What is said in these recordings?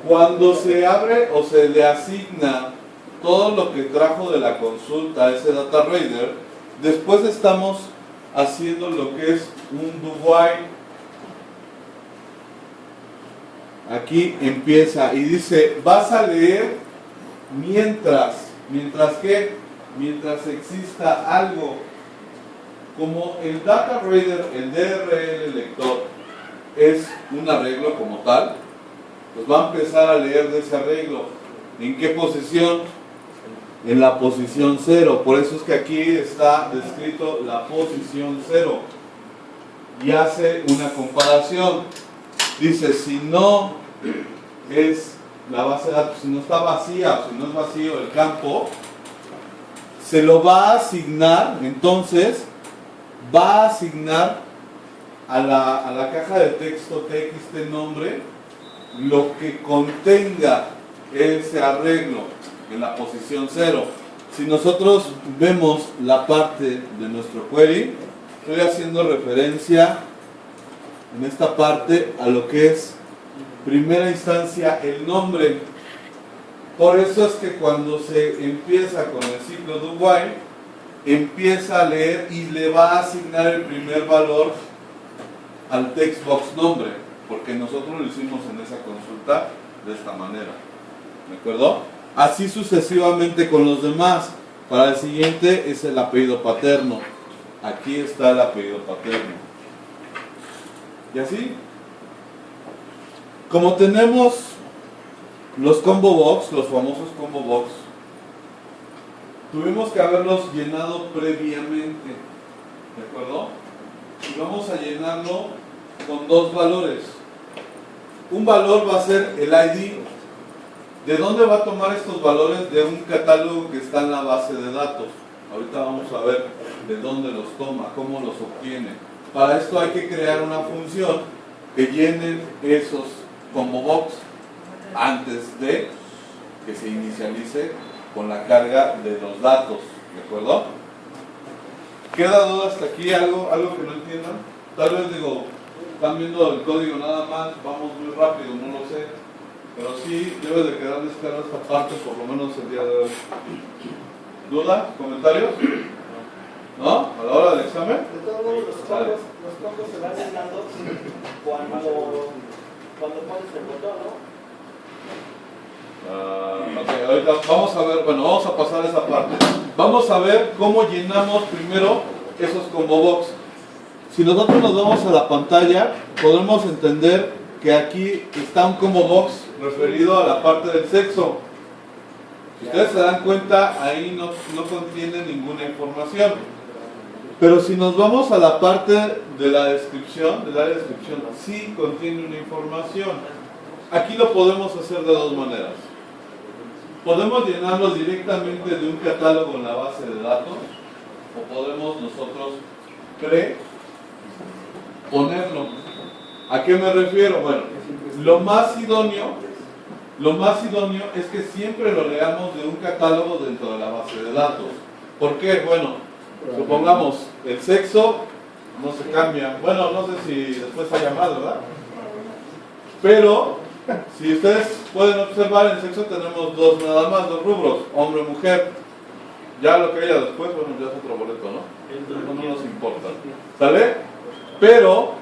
Cuando se abre o se le asigna todo lo que trajo de la consulta a ese data raider, después estamos haciendo lo que es un do while. Aquí empieza y dice, vas a leer mientras que, mientras exista algo. Como el data raider, el DRL lector, es un arreglo como tal, pues va a empezar a leer de ese arreglo. ¿En qué posición? En la posición 0. Por eso es que aquí está descrito la posición 0 y hace una comparación. Dice, si no es la base de datos, si no está vacía o si no es vacío el campo, se lo va a asignar. Entonces va a asignar a la caja de texto txt nombre lo que contenga ese arreglo en la posición 0. Si nosotros vemos la parte de nuestro query, estoy haciendo referencia en esta parte a lo que es primera instancia el nombre. Por eso es que cuando se empieza con el ciclo do while, empieza a leer y le va a asignar el primer valor al textbox nombre, porque nosotros lo hicimos en esa consulta de esta manera. ¿De acuerdo? Así sucesivamente con los demás. Para el siguiente es el apellido paterno. Aquí está el apellido paterno. Y así, como tenemos los combo box, los famosos combo box, tuvimos que haberlos llenado previamente. ¿De acuerdo? Y vamos a llenarlo con dos valores. Un valor va a ser el ID. ¿De dónde va a tomar estos valores? De un catálogo que está en la base de datos. Ahorita vamos a ver de dónde los toma, cómo los obtiene. Para esto hay que crear una función que llene esos combo box antes de que se inicialice con la carga de los datos. ¿De acuerdo? ¿Queda duda hasta aquí? ¿Algo que no entiendan? Tal vez digo, están viendo el código nada más, vamos muy rápido, no lo sé. Pero sí debe de quedarles clara esta parte, por lo menos el día de hoy. ¿Duda? ¿Comentarios? ¿No? ¿A la hora del examen? De todos modos, los combos se van llenando cuando pones el botón, ¿no? Ok, ahorita vamos a ver, bueno, vamos a pasar esa parte. Vamos a ver cómo llenamos primero esos combo box. Si nosotros nos vamos a la pantalla, podremos entender que aquí está un combo box referido a la parte del sexo. Si ustedes se dan cuenta, ahí no contiene ninguna información. Pero si nos vamos a la parte de la descripción, del área de descripción, sí contiene una información. Aquí lo podemos hacer de dos maneras. Podemos llenarlo directamente de un catálogo en la base de datos, o podemos nosotros ponerlo. ¿A qué me refiero? Bueno, lo más idóneo es que siempre lo leamos de un catálogo dentro de la base de datos. ¿Por qué? Bueno, supongamos el sexo no se cambia. Bueno, no sé si después haya más, ¿verdad? Pero si ustedes pueden observar, en sexo tenemos nada más dos rubros, hombre y mujer. Ya lo que haya después, bueno, ya es otro boleto, ¿no? No nos importa. ¿Sale? Pero,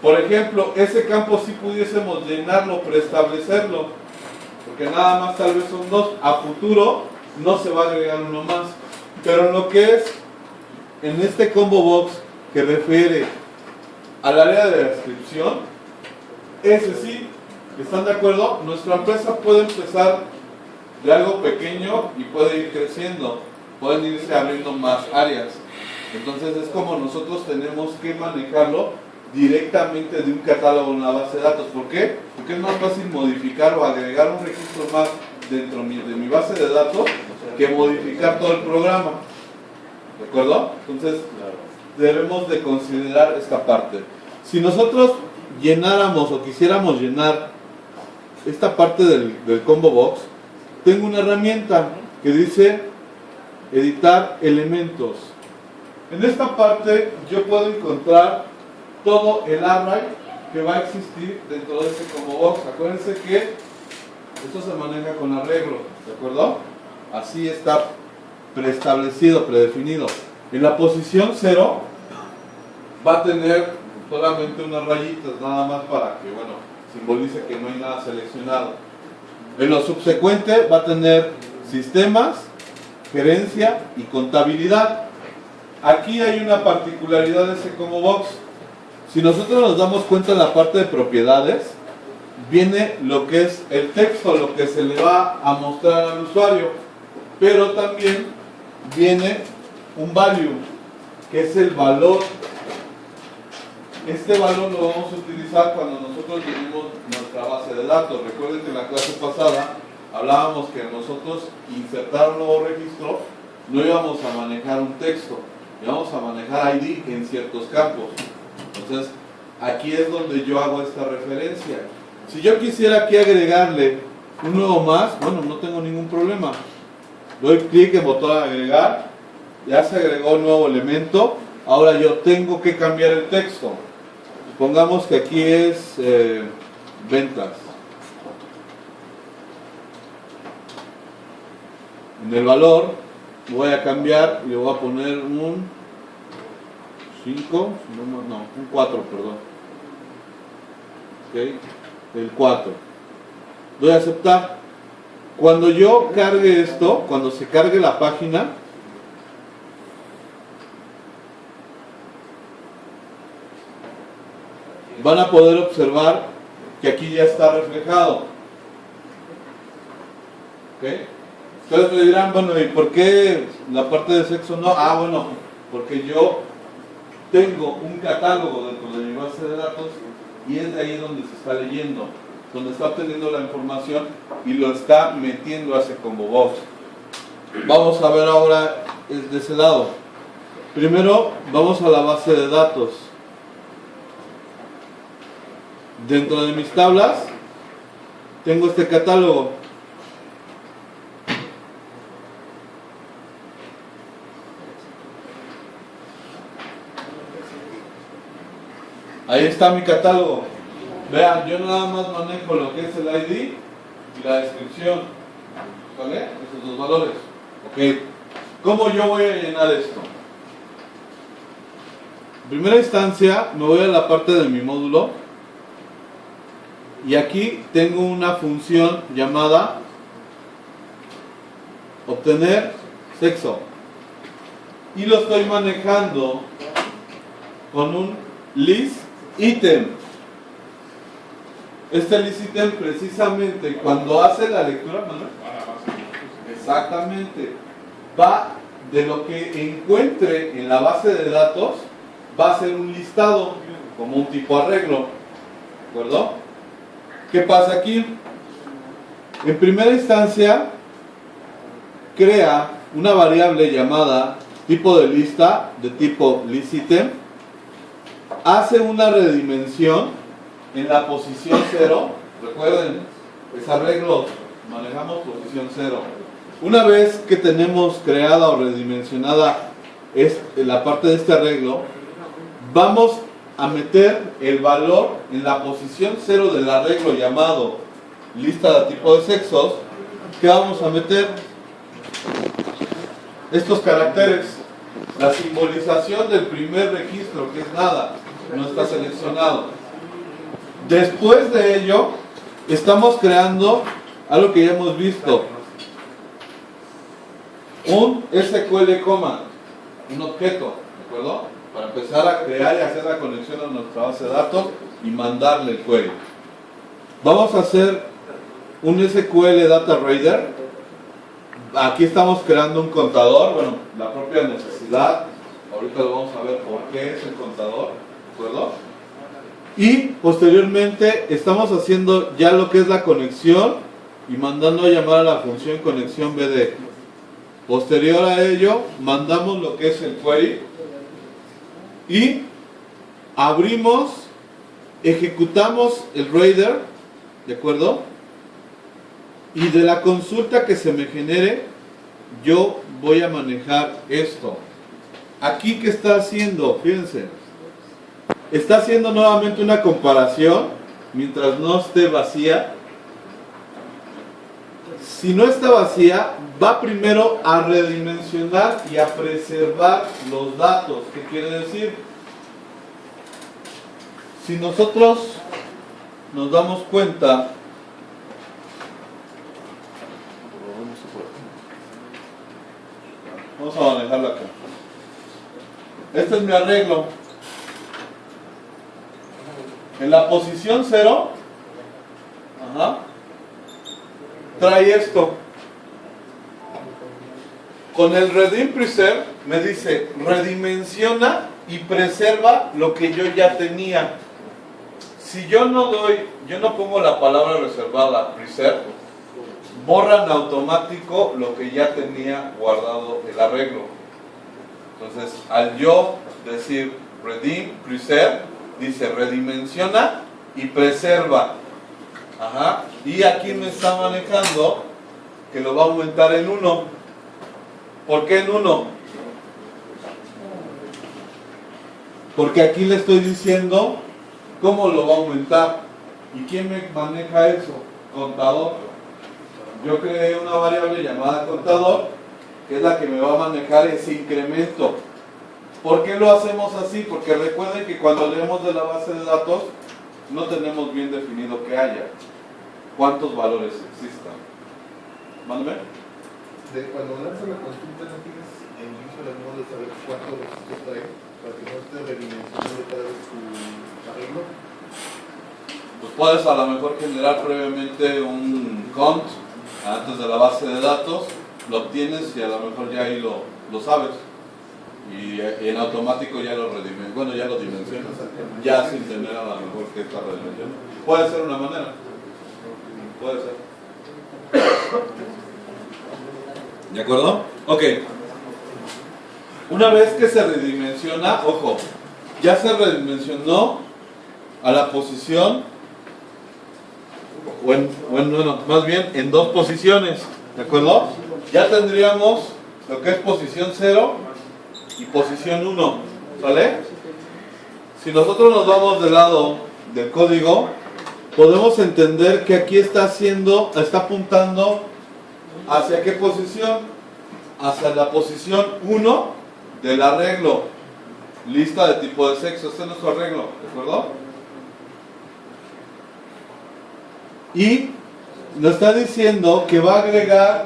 por ejemplo, ese campo sí pudiésemos llenarlo, preestablecerlo, porque nada más tal vez son dos. A futuro no se va a agregar uno más. Pero en lo que es, en este combo box que refiere al área de descripción, ese sí, ¿están de acuerdo? Nuestra empresa puede empezar de algo pequeño y puede ir creciendo, pueden irse abriendo más áreas. Entonces es como nosotros tenemos que manejarlo directamente de un catálogo en la base de datos. ¿Por qué? Porque es más fácil modificar o agregar un registro más dentro de mi base de datos que modificar todo el programa. ¿De acuerdo? Entonces debemos de considerar esta parte. Si nosotros llenáramos o quisiéramos llenar esta parte del combo box, tengo una herramienta que dice editar elementos. En esta parte yo puedo encontrar todo el array que va a existir dentro de ese combo box. Acuérdense que Esto se maneja con arreglo, ¿de acuerdo? Así está preestablecido, predefinido. En la posición 0 va a tener solamente unas rayitas, nada más para que, bueno, simbolice que no hay nada seleccionado. En lo subsecuente va a tener sistemas, gerencia y contabilidad. Aquí hay una particularidad de ese combo box. Si nosotros nos damos cuenta en la parte de propiedades, viene lo que es el texto, lo que se le va a mostrar al usuario, pero también viene un value, que es el valor. Este valor lo vamos a utilizar cuando nosotros tenemos nuestra base de datos. Recuerden que en la clase pasada hablábamos que nosotros insertar un nuevo registro no íbamos a manejar un texto, íbamos a manejar ID en ciertos campos. Entonces aquí es donde yo hago esta referencia. Si yo quisiera aquí agregarle un nuevo más, bueno, no tengo ningún problema. Doy clic en botón agregar, ya se agregó un nuevo elemento. Ahora yo tengo que cambiar el texto. Supongamos que aquí es ventas. En el valor voy a cambiar y le voy a poner un 5, no, un 4, perdón. Ok, el 4. Doy a aceptar. Cuando yo cargue esto, cuando se cargue la página, van a poder observar que aquí ya está reflejado. ¿Okay? Ustedes me dirán, bueno, ¿y por qué la parte de sexo no? Ah, bueno, porque yo tengo un catálogo dentro de mi base de datos y es de ahí donde se está leyendo, donde está obteniendo la información y lo está metiendo a ese combo box. Vamos a ver ahora de ese lado. Primero vamos a la base de datos. Dentro de mis tablas tengo este catálogo. Ahí está mi catálogo. Vean, yo nada más manejo lo que es el ID y la descripción. ¿Vale? Esos dos valores. Ok. ¿Cómo yo voy a llenar esto? En primera instancia me voy a la parte de mi módulo. Y aquí tengo una función llamada obtener sexo. Y lo estoy manejando con un list item. Este list item precisamente cuando hace la lectura, exactamente, va de lo que encuentre en la base de datos, va a ser un listado como un tipo arreglo. ¿De acuerdo? ¿Qué pasa aquí? En primera instancia, crea una variable llamada tipo de lista, de tipo listItem, hace una redimensión en la posición 0, recuerden, es arreglo, manejamos posición 0. Una vez que tenemos creada o redimensionada la parte de este arreglo, vamos a meter el valor en la posición 0 del arreglo llamado lista de tipo de sexos. ¿Qué vamos a meter? Estos caracteres, la simbolización del primer registro, que es nada, no está seleccionado. Después de ello, estamos creando algo que ya hemos visto, un SQL command, un objeto, ¿de acuerdo? Para empezar a crear y hacer la conexión a nuestra base de datos y mandarle el query. Vamos a hacer un SQL Data Reader. Aquí estamos creando un contador, bueno, la propia necesidad. Ahorita lo vamos a ver por qué es el contador, ¿de acuerdo? Y posteriormente estamos haciendo ya lo que es la conexión y mandando a llamar a la función conexión BD. Posterior a ello, mandamos lo que es el query y abrimos, ejecutamos el Raider, ¿de acuerdo? Y de la consulta que se me genere, yo voy a manejar esto. Aquí, ¿qué está haciendo? Fíjense, está haciendo nuevamente una comparación mientras no esté vacía. si no está vacía, va primero a redimensionar y a preservar los datos. ¿Qué quiere decir? Si nosotros nos damos cuenta, vamos a manejarlo acá. Este es mi arreglo. En la posición 0, trae esto. Con el redim preserve me dice redimensiona y preserva lo que yo ya tenía. Si yo no pongo la palabra reservada, preserve, borra en automático lo que ya tenía guardado el arreglo. Entonces, al yo decir redim preserve, dice redimensiona y preserva. Y aquí me está manejando que lo va a aumentar en 1. ¿Por qué en 1? Porque aquí le estoy diciendo cómo lo va a aumentar. ¿Y quién me maneja eso? Contador. Yo creé una variable llamada contador, que es la que me va a manejar ese incremento. ¿Por qué lo hacemos así? Porque recuerden que cuando leemos de la base de datos, no tenemos bien definido qué haya, cuántos valores existan. ¿Mándame? Cuando lanzas la consulta, ¿no tienes el inicio del modo de saber cuántos registros trae? Para que no esté redimensionando cada vez tu arreglo. Pues puedes a lo mejor generar previamente un count antes de la base de datos, lo obtienes y a lo mejor ya ahí lo sabes. Y en automático ya lo redimensionas. Bueno, ya lo dimensionas. Ya sin tener a lo mejor que está redimensionado. Puede ser una manera. Puede ser. ¿De acuerdo? Ok. Una vez que se redimensiona, ojo, ya se redimensionó a la posición, bueno, más bien en 2 posiciones. ¿De acuerdo? Ya tendríamos lo que es posición 0 y posición 1. ¿Sale? Si nosotros nos vamos del lado del código, podemos entender que aquí está apuntando ¿hacia qué posición? Hacia la posición 1 del arreglo. Lista de tipo de sexo. Este es nuestro arreglo, ¿de acuerdo? Y nos está diciendo que va a agregar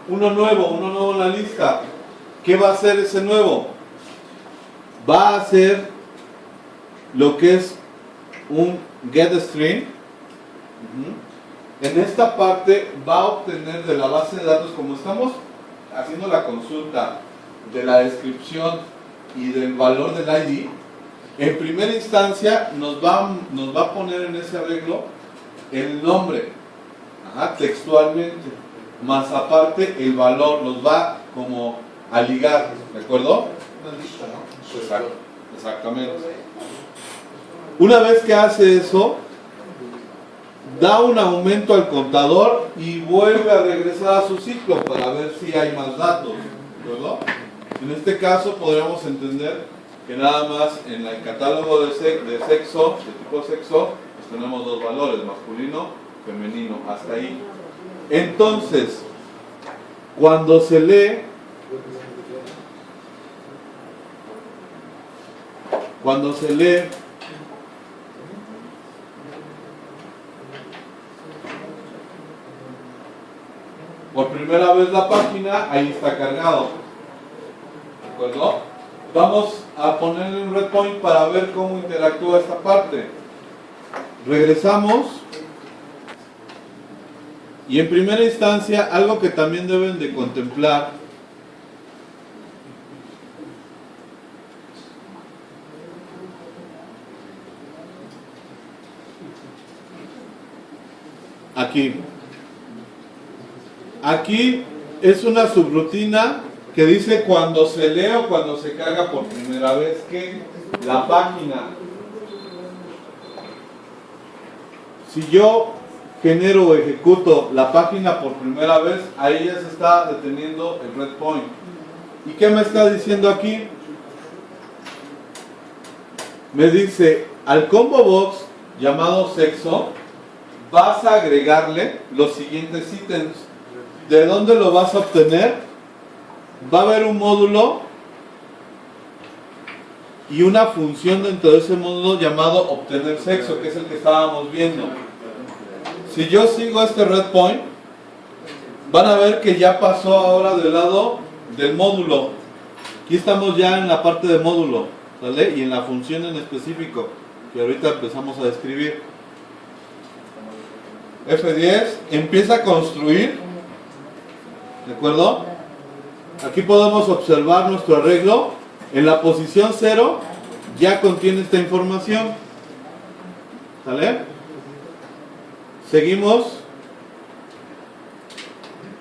uno nuevo en la lista. ¿Qué va a hacer ese nuevo? Va a hacer lo que es un getString. En esta parte va a obtener de la base de datos, como estamos haciendo la consulta de la descripción y del valor del ID, en primera instancia nos va a poner en ese arreglo el nombre, textualmente, más aparte el valor, los va como a ligar, ¿de acuerdo? Una lista, ¿no? Exacto, exactamente. Una vez que hace eso, da un aumento al contador y vuelve a regresar a su ciclo para ver si hay más datos, ¿verdad? En este caso podríamos entender que nada más en el catálogo de sexo, de tipo sexo, pues tenemos 2 valores, masculino, femenino, hasta ahí. Entonces, cuando se lee, por primera vez la página, ahí está cargado. ¿De acuerdo? Vamos a ponerle un breakpoint para ver cómo interactúa esta parte. Regresamos. Y en primera instancia, algo que también deben de contemplar aquí es una subrutina que dice cuando se lee o cuando se carga por primera vez que la página. Si yo genero o ejecuto la página por primera vez, ahí ya se está deteniendo el breakpoint. ¿Y qué me está diciendo aquí? Me dice, al combo box llamado sexo, vas a agregarle los siguientes ítems. ¿de dónde lo vas a obtener? Va a haber un módulo y una función dentro de ese módulo llamado obtener sexo, que es el que estábamos viendo. Si yo sigo este red point, van a ver que ya pasó ahora del lado del módulo. Aquí estamos ya en la parte de módulo, ¿vale? Y en la función en específico, que ahorita empezamos a describir. F10 empieza a construir, ¿de acuerdo? Aquí podemos observar nuestro arreglo. En la posición 0 ya contiene esta información, ¿vale? Seguimos.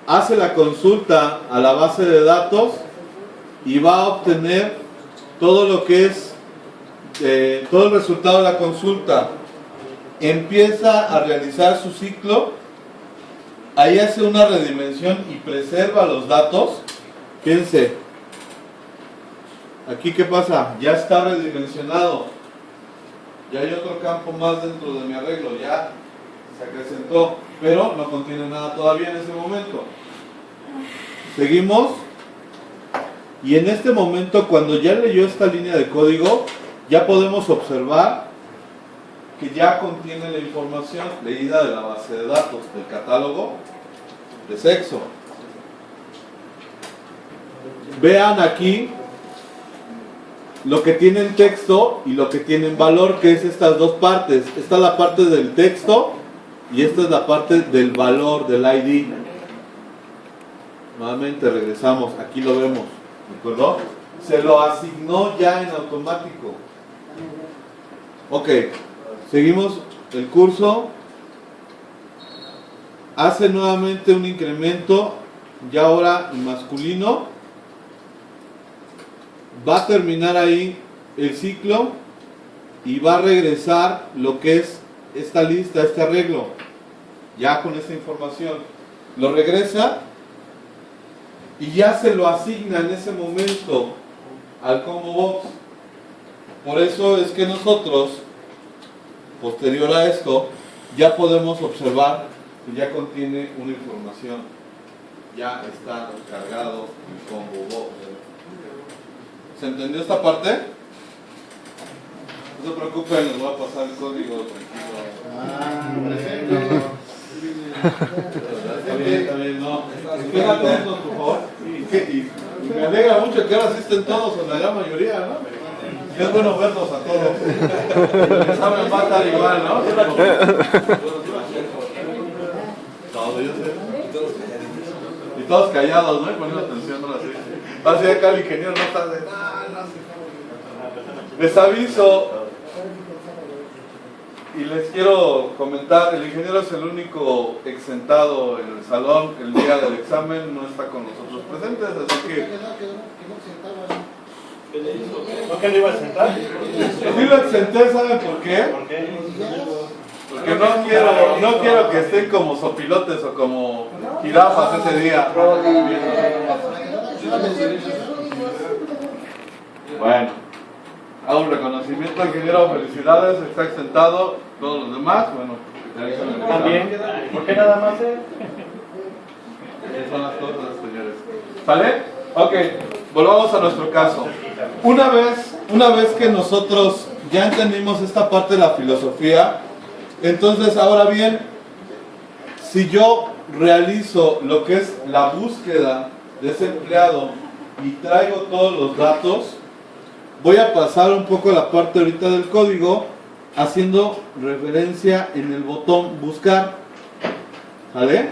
Hace la consulta a la base de datos y va a obtener todo lo que es todo el resultado de la consulta. Empieza a realizar su ciclo, ahí hace una redimensión y preserva los datos. Fíjense, aquí ¿qué pasa? Ya está redimensionado, ya hay otro campo más dentro de mi arreglo, ya se acrecentó, pero no contiene nada todavía en ese momento. Seguimos, y en este momento, cuando ya leyó esta línea de código, ya podemos observar que ya contiene la información leída de la base de datos, del catálogo de sexo. Vean aquí lo que tiene en texto y lo que tiene en valor, que es estas dos partes. Esta es la parte del texto y esta es la parte del valor, del ID. Nuevamente regresamos, aquí lo vemos, ¿de acuerdo? Se lo asignó ya en automático. Ok, seguimos el curso. Hace nuevamente un incremento, ya ahora en masculino. Va a terminar ahí el ciclo y va a regresar lo que es esta lista, este arreglo, ya con esta información. Lo regresa y ya se lo asigna en ese momento al combo box. Por eso es que nosotros, posterior a esto, ya podemos observar que ya contiene una información. Ya está cargado el combo box. ¿Se entendió esta parte? No se preocupen, les voy a pasar el código tranquilo. Está bien, no. Estén atentos, por favor. Y me alegra mucho que ahora asisten todos, o la gran mayoría, ¿no? Es bueno verlos a todos. El examen va a estar igual, ¿no? Todo, yo sé. Y todos callados, ¿no? Y poniendo atención, ¿no? Así acá el ingeniero no está de nada. Les aviso y les quiero comentar, el ingeniero es el único exentado en el salón el día del examen, no está con nosotros presentes, así que... ¿Por qué no iba a sentar? Sí lo exenté, ¿saben por qué? Porque no quiero que estén como sopilotes o como jirafas ese día. Bueno, hago un reconocimiento al ingeniero, felicidades, está exentado. Todos los demás, bueno, También, ¿por qué nada más él? Esas son las cosas, señores. ¿Sale? Ok, volvamos a nuestro caso. Una vez que nosotros ya entendimos esta parte de la filosofía, entonces ahora bien, si yo realizo lo que es la búsqueda de ese empleado y traigo todos los datos, voy a pasar un poco a la parte ahorita del código haciendo referencia en el botón buscar. ¿Vale?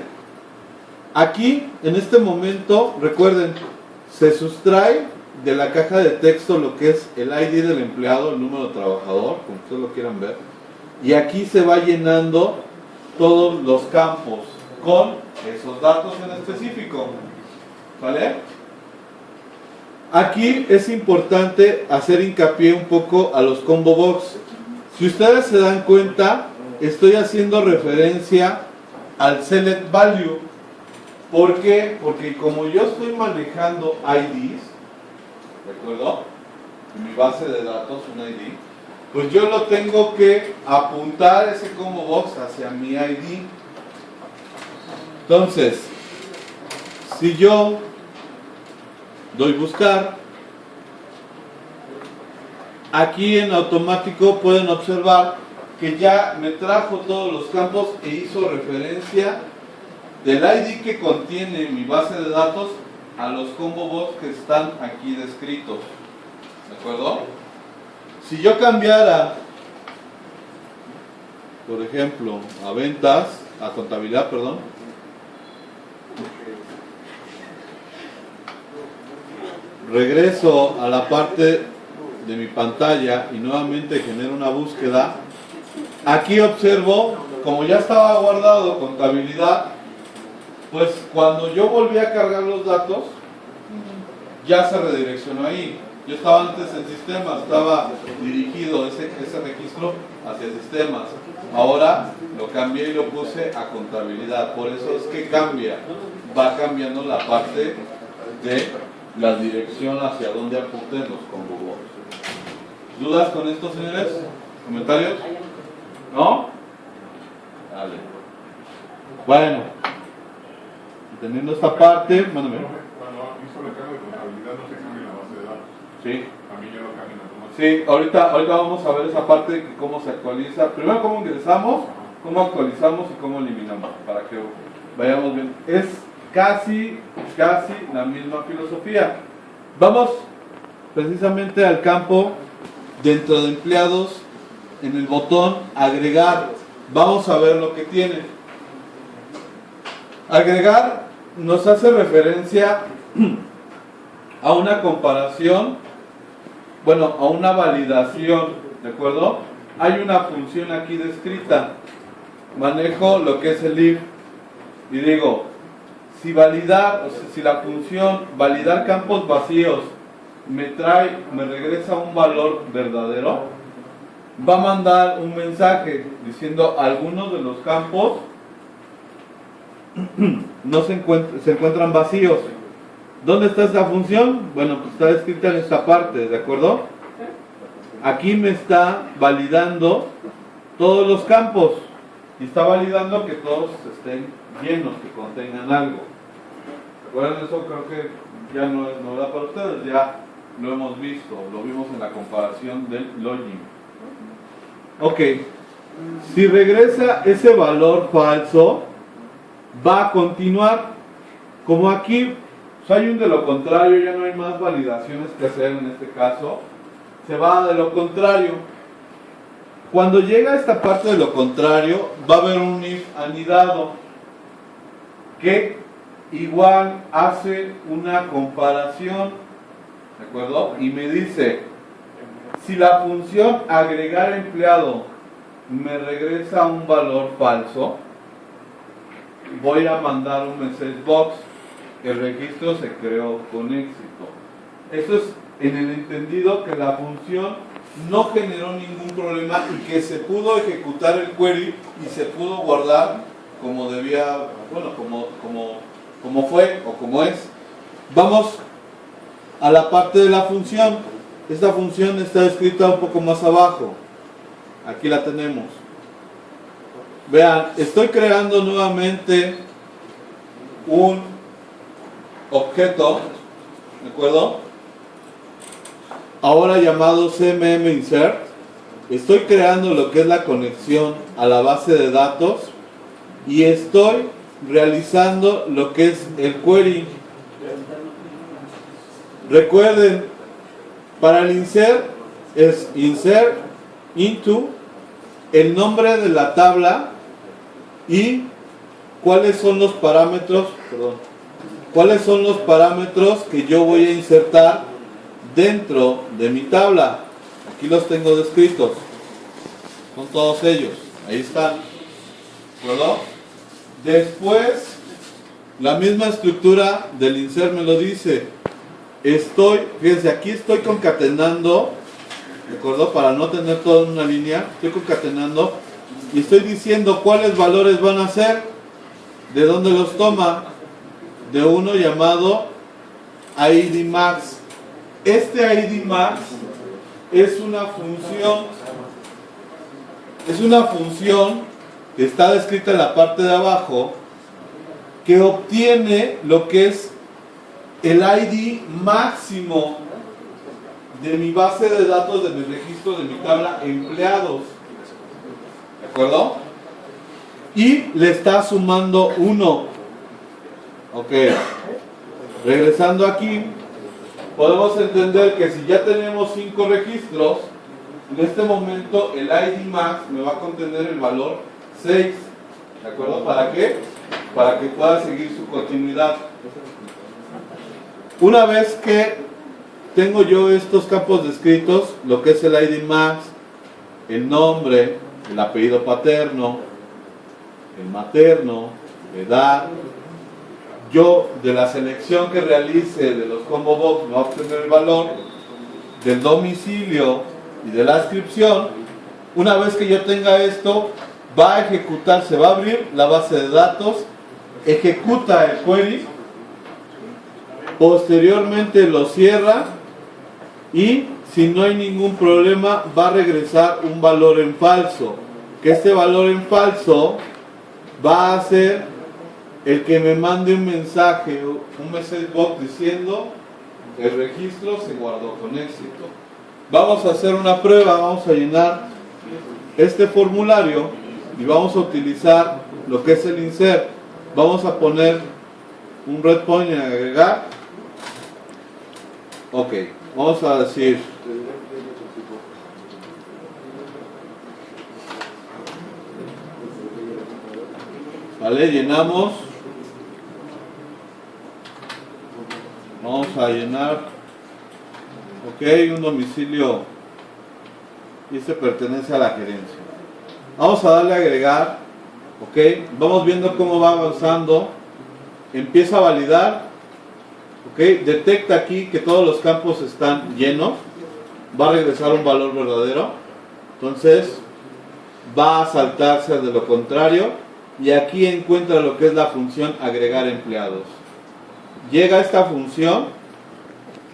Aquí, en este momento, recuerden, se sustrae de la caja de texto lo que es el ID del empleado, el número de trabajador, como ustedes lo quieran ver, y aquí se va llenando todos los campos con esos datos en específico. ¿Vale? Aquí es importante hacer hincapié un poco a los combo box. Si ustedes se dan cuenta, estoy haciendo referencia al select value. ¿Por qué? Porque como yo estoy manejando IDs, ¿de acuerdo? En mi base de datos, un ID, pues yo lo tengo que apuntar ese combo box hacia mi ID. Entonces, Si yo doy buscar, aquí en automático pueden observar que ya me trajo todos los campos e hizo referencia del ID que contiene mi base de datos a los combo box que están aquí descritos. ¿De acuerdo? Si yo cambiara, por ejemplo, a ventas, a contabilidad, perdón, regreso a la parte de mi pantalla y nuevamente genero una búsqueda. Aquí observo, como ya estaba guardado contabilidad, pues cuando yo volví a cargar los datos, ya se redireccionó ahí. Yo estaba antes en sistemas, estaba dirigido ese registro hacia sistemas. Ahora lo cambié y lo puse a contabilidad. Por eso es que cambia, va cambiando la parte de la dirección hacia donde apunten los combo box. ¿Dudas con esto, señores? ¿Comentarios? ¿No? Dale. Bueno, teniendo esta parte, mándame. Cuando hizo el cargo de contabilidad no se cambia la base de datos. Sí. También ya lo cambian automáticamente. Sí, ahorita vamos a ver esa parte de cómo se actualiza. Primero cómo ingresamos, cómo actualizamos y cómo eliminamos, para que vayamos bien. Es casi la misma filosofía. Vamos precisamente al campo dentro de empleados, en el botón agregar. Vamos a ver lo que tiene. Agregar nos hace referencia a una comparación, bueno, a una validación, ¿de acuerdo? Hay una función aquí descrita. Manejo lo que es el if y digo, si validar, o sea, si la función validar campos vacíos me regresa un valor verdadero, va a mandar un mensaje diciendo algunos de los campos no se encuentran vacíos. ¿Dónde está esta función? Bueno, pues está escrita en esta parte, ¿de acuerdo? Aquí me está validando todos los campos y está validando que todos estén llenos, que contengan algo. ¿Recuerdan eso? Creo que ya no es novedad para ustedes, ya lo hemos visto, lo vimos en la comparación del login. Ok, si regresa ese valor falso, va a continuar. Como aquí hay un de lo contrario, ya no hay más validaciones que hacer en este caso, se va de lo contrario. Cuando llega a esta parte de lo contrario, va a haber un if anidado que igual hace una comparación, ¿de acuerdo? Y me dice, si la función agregar empleado me regresa un valor falso, voy a mandar un message box. El registro se creó con éxito. Eso es en el entendido que la función no generó ningún problema y que se pudo ejecutar el query y se pudo guardar como debía, bueno, como fue o como es. Vamos a la parte de la función. Esta función está escrita un poco más abajo. Aquí la tenemos. Vean, estoy creando nuevamente un objeto, ¿de acuerdo? Ahora llamado CMM Insert. Estoy creando lo que es la conexión a la base de datos y estoy realizando lo que es el query. Recuerden, para el insert es insert into el nombre de la tabla y cuáles son los parámetros, cuáles son los parámetros que yo voy a insertar dentro de mi tabla. Aquí los tengo descritos, son todos ellos, ahí están, ¿verdad? Después, la misma estructura del insert me lo dice. Fíjense, aquí estoy concatenando, ¿de acuerdo? Para no tener todo en una línea, estoy concatenando y estoy diciendo cuáles valores van a ser, de dónde los toma, de uno llamado ID Max. Este ID Max es una función que está descrita en la parte de abajo, que obtiene lo que es el ID máximo de mi base de datos, de mi registro, de mi tabla empleados. ¿De acuerdo? Y le está sumando 1. Ok. Regresando aquí, podemos entender que si ya tenemos 5 registros, en este momento el ID max me va a contener el valor 6. ¿De acuerdo? ¿Para qué? Para que pueda seguir su continuidad. Una vez que tengo yo estos campos descritos, lo que es el ID max, el nombre, el apellido paterno, el materno, la edad, yo de la selección que realice de los combo box me va a obtener el valor del domicilio y de la inscripción. Una vez que yo tenga esto, va a ejecutar, se va a abrir la base de datos, ejecuta el query, posteriormente lo cierra y si no hay ningún problema va a regresar un valor en falso, que este valor en falso va a ser el que me mande un mensaje, un message box diciendo el registro se guardó con éxito. Vamos a hacer una prueba, vamos a llenar este formulario y vamos a utilizar lo que es el insert. Vamos a poner un red point en agregar. Ok, vamos a decir vale, llenamos. Vamos a llenar, ok, un domicilio y este pertenece a la gerencia. Vamos a darle a agregar, ok, vamos viendo cómo va avanzando, empieza a validar, ok, detecta aquí que todos los campos están llenos, va a regresar un valor verdadero, entonces va a saltarse de lo contrario y aquí encuentra lo que es la función agregar empleados. Llega esta función,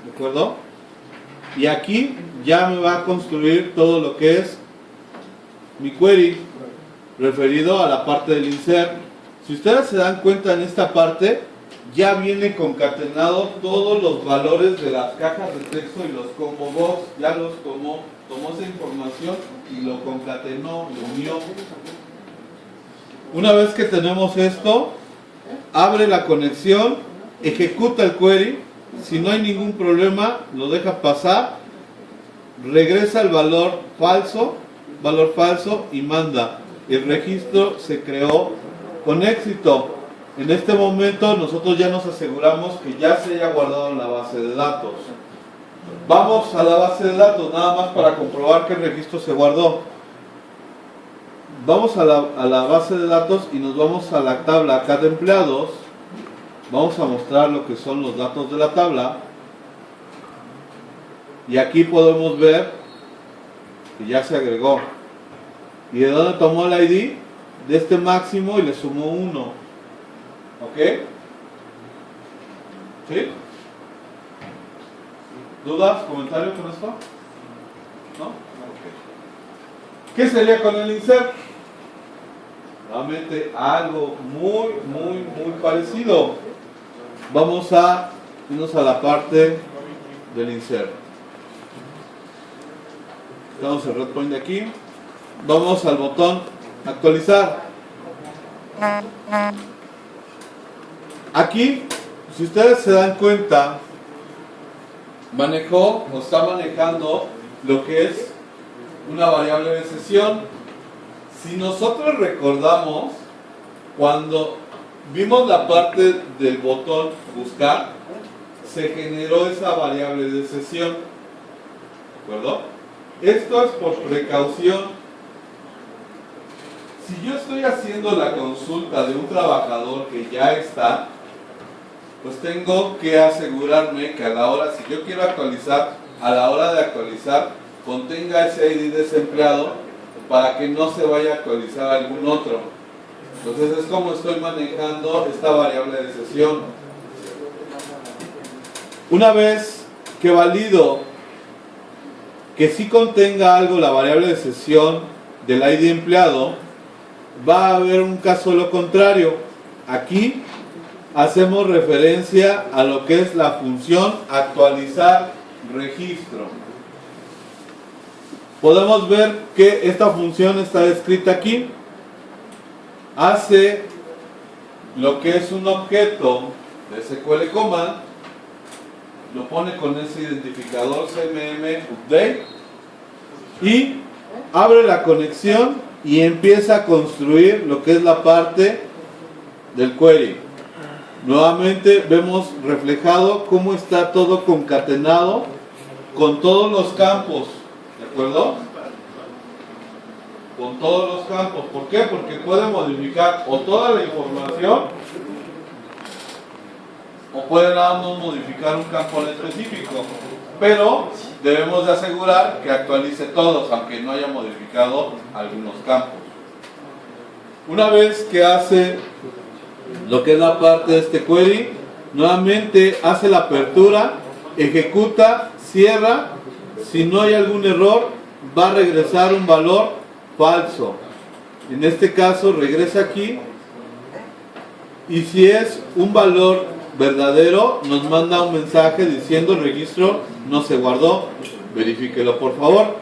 ¿de acuerdo? Y aquí ya me va a construir todo lo que es mi query referido a la parte del insert. Si ustedes se dan cuenta, en esta parte ya viene concatenado todos los valores de las cajas de texto y los combo box, ya los tomó esa información y lo concatenó, lo unió. Una vez que tenemos esto, abre la conexión, ejecuta el query, si no hay ningún problema lo deja pasar, regresa el valor falso y manda. El registro se creó con éxito. En este momento nosotros ya nos aseguramos que ya se haya guardado en la base de datos. Vamos a la base de datos nada más para comprobar que el registro se guardó. Vamos a la base de datos y nos vamos a la tabla acá de empleados. Vamos a mostrar lo que son los datos de la tabla y aquí podemos ver que ya se agregó. ¿Y de dónde tomó el ID? De este máximo y le sumó 1. ¿Ok? ¿Sí? ¿Dudas? ¿Comentarios con esto? ¿No? Ok. ¿Qué sería con el insert? Nuevamente algo muy parecido. Vamos a irnos a la parte del insert. Tenemos el red point de aquí. Vamos al botón actualizar. Aquí, si ustedes se dan cuenta, está manejando lo que es una variable de sesión. Si nosotros recordamos, cuando vimos la parte del botón buscar, se generó esa variable de sesión. ¿De acuerdo? Esto es por precaución. Si yo estoy haciendo la consulta de un trabajador que ya está, pues tengo que asegurarme que a la hora, si yo quiero actualizar, a la hora de actualizar, contenga ese ID de ese empleado para que no se vaya a actualizar algún otro. Entonces es como estoy manejando esta variable de sesión. Una vez que valido que sí contenga algo la variable de sesión del ID empleado, va a haber un caso lo contrario. Aquí hacemos referencia a lo que es la función actualizar registro. Podemos ver que esta función está escrita aquí. Hace lo que es un objeto de SQL Command, lo pone con ese identificador CMM update y abre la conexión y empieza a construir lo que es la parte del query. Nuevamente vemos reflejado cómo está todo concatenado con todos los campos, ¿de acuerdo? Con todos los campos. ¿Por qué? Porque puede modificar o toda la información o puede nada más modificar un campo en específico, pero debemos de asegurar que actualice todos, aunque no haya modificado algunos campos. Una vez que hace lo que es la parte de este query, nuevamente hace la apertura, ejecuta, cierra. Si no hay algún error, va a regresar un valor falso. En este caso regresa aquí, y si es un valor verdadero, nos manda un mensaje diciendo el registro no se guardó, verifíquelo por favor.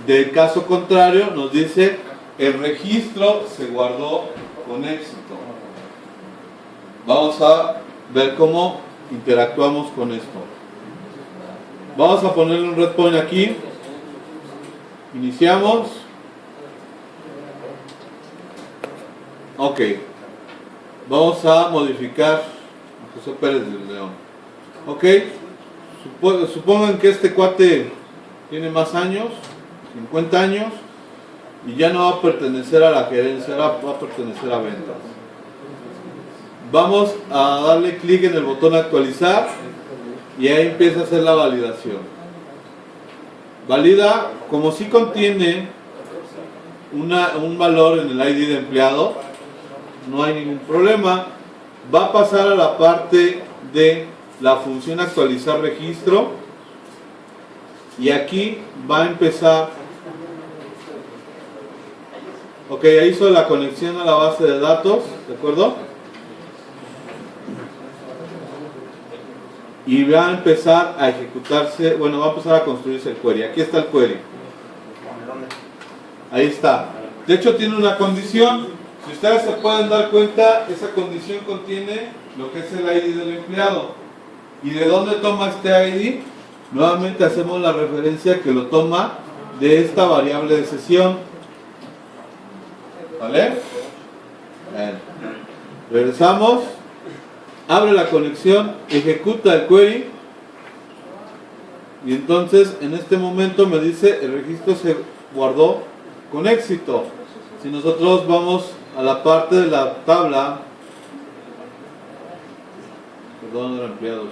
De caso contrario, nos dice el registro se guardó con éxito. Vamos a ver cómo interactuamos con esto. Vamos a ponerle un red point aquí. Iniciamos. Ok. Vamos a modificar a José Pérez de León. Ok. Supongan que este cuate tiene más años, 50 años, y ya no va a pertenecer a la gerencia, va a pertenecer a ventas. Vamos a darle clic en el botón actualizar y ahí empieza a hacer la validación. Valida, como si contiene un valor en el ID de empleado, no hay ningún problema. Va a pasar a la parte de la función actualizar registro y aquí va a empezar. Ok, ahí hizo la conexión a la base de datos, ¿de acuerdo? Y va a empezar a ejecutarse, bueno, va a empezar a construirse el query. Aquí está el query. Ahí está. De hecho tiene una condición. Si ustedes se pueden dar cuenta, esa condición contiene lo que es el ID del empleado. ¿Y de dónde toma este ID? Nuevamente hacemos la referencia que lo toma de esta variable de sesión. ¿Vale? Bien. Regresamos. Abre la conexión, ejecuta el query y entonces en este momento me dice el registro se guardó con éxito. Si nosotros vamos a la parte de la tabla, perdón, empleados,